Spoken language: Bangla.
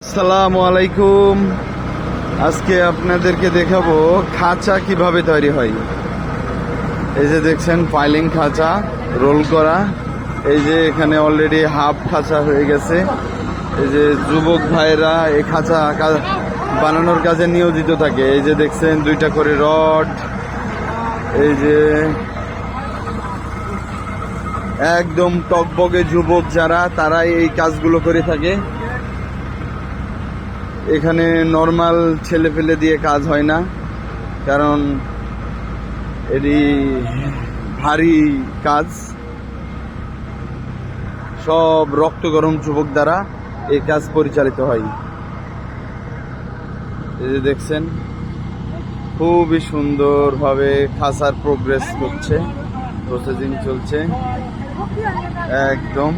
আসসালামু আলাইকুম। আজকে আপনাদেরকে দেখাবো খাঁচা কিভাবে তৈরি হয়। এই যে দেখছেন ফাইলিং খাঁচা রোল করা। এই যে এখানে অলরেডি হাফ খাঁচা হয়ে গেছে। এই যে যুবক ভাইরা এই খাঁচা বানানোর কাজে নিয়োজিত থাকে। এই যে দেখছেন দুইটা করে রড। এই যে একদম টকবগে যুবক যারা, তারাই এই কাজগুলো করে থাকে। এখানে নর্মাল ছেলে ফেলে দিয়ে কাজ হয় না, কারণ এটি ভারী কাজ। সব রক্ত গরম যুবক দ্বারা এই কাজ পরিচালিত হয়। এই যে দেখছেন খুবই সুন্দরভাবে খাঁচার প্রসেসিং চলছে একদম।